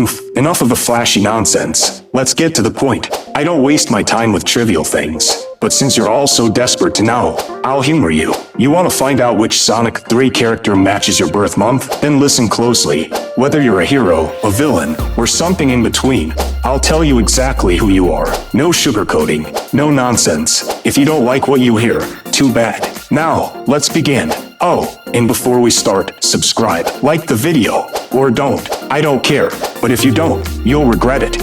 Enough of the flashy nonsense. Let's get to the point. I don't waste my time with trivial things. But since you're all so desperate to know, I'll humor you. You want to find out which Sonic 3 character matches your birth month? Then listen closely. Whether you're a hero, a villain, or something in between, I'll tell you exactly who you are. No sugarcoating, no nonsense. If you don't like what you hear, too bad. Now, let's begin. Oh, and before we start, subscribe, like the video, or don't. I don't care, but if you don't, you'll regret it.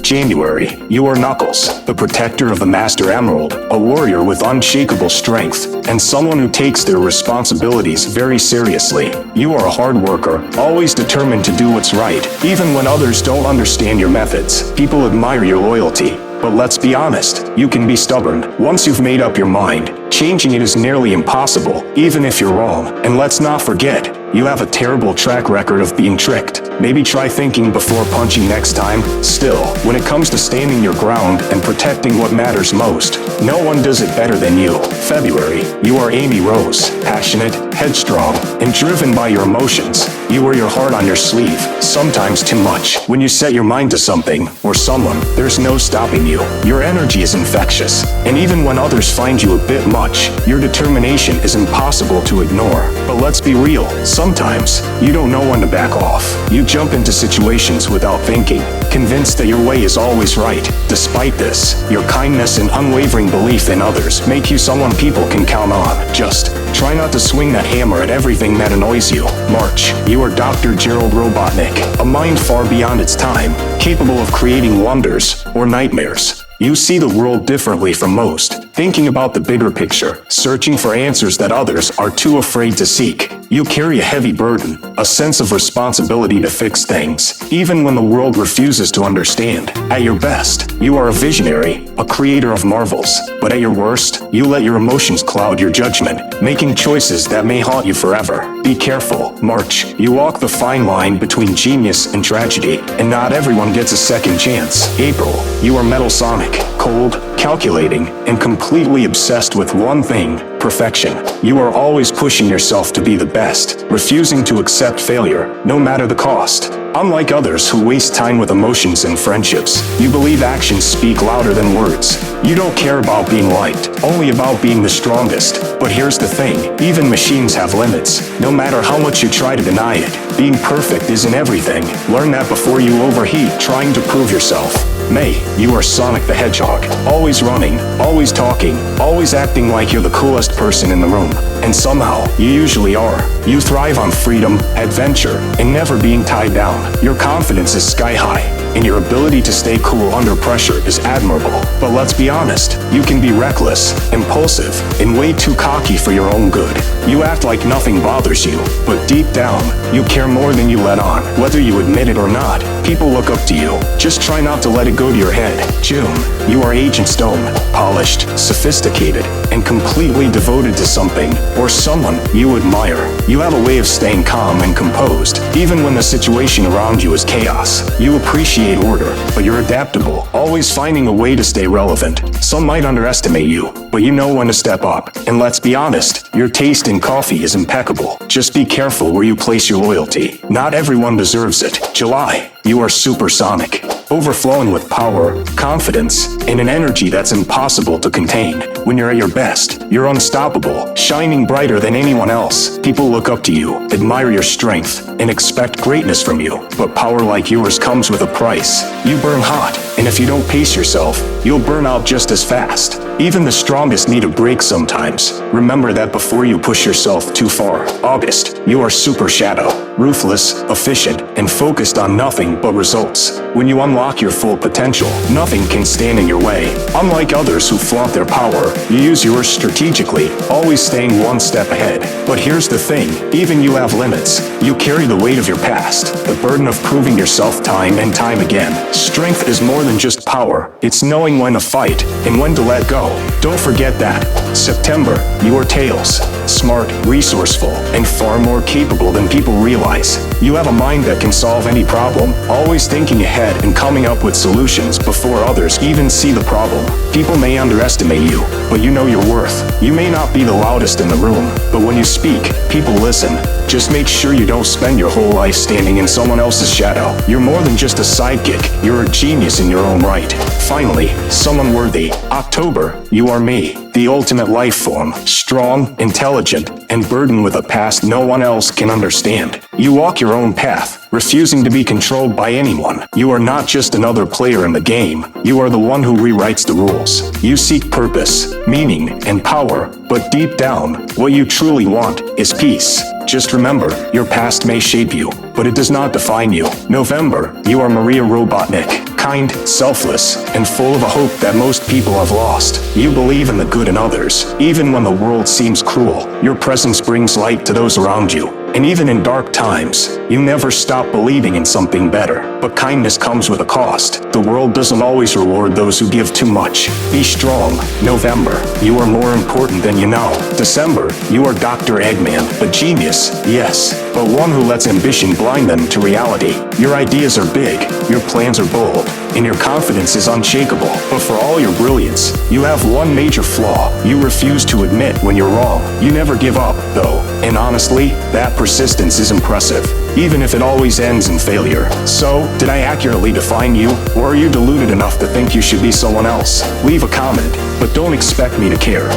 January, you are Knuckles, the protector of the Master Emerald, a warrior with unshakable strength, and someone who takes their responsibilities very seriously. You are a hard worker, always determined to do what's right, even when others don't understand your methods. People admire your loyalty. But let's be honest, you can be stubborn. Once you've made up your mind, changing it is nearly impossible, even if you're wrong. And let's not forget, you have a terrible track record of being tricked. Maybe try thinking before punching next time. Still, when it comes to standing your ground and protecting what matters most, no one does it better than you. February, you are Amy Rose, passionate, headstrong, and driven by your emotions. You wear your heart on your sleeve, sometimes too much. When you set your mind to something, or someone, there's no stopping you. Your energy is infectious, and even when others find you a bit much, your determination is impossible to ignore. But let's be real, sometimes, you don't know when to back off. You jump into situations without thinking, convinced that your way is always right. Despite this, your kindness and unwavering belief in others make you someone people can count on. Just try not to swing that hammer at everything that annoys you. March, you are Dr. Gerald Robotnik, a mind far beyond its time, capable of creating wonders or nightmares. You see the world differently from most, thinking about the bigger picture, searching for answers that others are too afraid to seek. You carry a heavy burden, a sense of responsibility to fix things, even when the world refuses to understand. At your best, you are a visionary, a creator of marvels. But at your worst, you let your emotions cloud your judgment, making choices that may haunt you forever. Be careful, March. You walk the fine line between genius and tragedy, and not everyone gets a second chance. April, you are Metal Sonic, cold, calculating, and completely obsessed with one thing: perfection. You are always pushing yourself to be the best, refusing to accept failure, no matter the cost. Unlike others who waste time with emotions and friendships, you believe actions speak louder than words. You don't care about being liked, only about being the strongest. But here's the thing, even machines have limits, no matter how much you try to deny it. Being perfect isn't everything. Learn that before you overheat trying to prove yourself. May, you are Sonic the Hedgehog, always running, always talking, always acting like you're the coolest person in the room. And somehow, you usually are. You thrive on freedom, adventure, and never being tied down. Your confidence is sky high, and your ability to stay cool under pressure is admirable. But let's be honest, you can be reckless, impulsive, and way too cocky for your own good. You act like nothing bothers you, but deep down, you care more than you let on. Whether you admit it or not, people look up to you. Just try not to let it go to your head. June, you are Agent Stone, polished, sophisticated, and completely devoted to something or someone you admire. You have a way of staying calm and composed, even when the situation around you is chaos. You appreciate order, but you're adaptable, always finding a way to stay relevant. Some might underestimate you, but you know when to step up. And let's be honest, your taste in coffee is impeccable. Just be careful where you place your loyalty. Not everyone deserves it. July, you are supersonic, overflowing with power, confidence, and an energy that's impossible to contain. When you're at your best, you're unstoppable, shining brighter than anyone else. People look up to you, admire your strength, and expect greatness from you. But power like yours comes with a price. You burn hot, and if you don't pace yourself, you'll burn out just as fast. Even the strongest need a break sometimes. Remember that before you push yourself too far. August, you are Super Shadow, ruthless, efficient, and focused on nothing but results. When you unlock your full potential, nothing can stand in your way. Unlike others who flaunt their power, you use yours strategically, always staying one step ahead. But here's the thing, even you have limits. You carry the weight of your past, the burden of proving yourself time and time again. Strength is more than just power. It's knowing when to fight and when to let go. Don't forget that. September, you are Tails. Smart, resourceful, and far more capable than people realize. wise. You have a mind that can solve any problem, always thinking ahead and coming up with solutions before others even see the problem. People may underestimate you, but you know your worth. You may not be the loudest in the room, but when you speak, people listen. Just make sure you don't spend your whole life standing in someone else's shadow. You're more than just a sidekick, you're a genius in your own right. Finally, someone worthy. October, you are me, the ultimate life form, strong, intelligent, and burdened with a past no one else can understand. You walk your own path, refusing to be controlled by anyone. You are not just another player in the game, you are the one who rewrites the rules. You seek purpose, meaning, and power, but deep down, what you truly want is peace. Just remember, your past may shape you, but it does not define you. November, you are Maria Robotnik. Kind, selfless, and full of a hope that most people have lost. You believe in the good in others, even when the world seems cruel. Your presence brings light to those around you. And even in dark times, you never stop believing in something better. But kindness comes with a cost. The world doesn't always reward those who give too much. Be strong. November, you are more important than you know. December, you are Dr. Eggman, a genius, yes, but one who lets ambition blind them to reality. Your ideas are big, your plans are bold, and your confidence is unshakable. But for all your brilliance, you have one major flaw. You refuse to admit when you're wrong. You never give up, though, and honestly, that persistence is impressive, even if it always ends in failure. So, did I accurately define you, or are you deluded enough to think you should be someone else? Leave a comment, but don't expect me to care.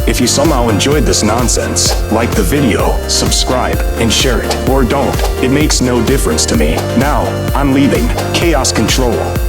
If you somehow enjoyed this nonsense, like the video, subscribe, and share it, or don't. It makes no difference to me. Now, I'm leaving. Chaos Control.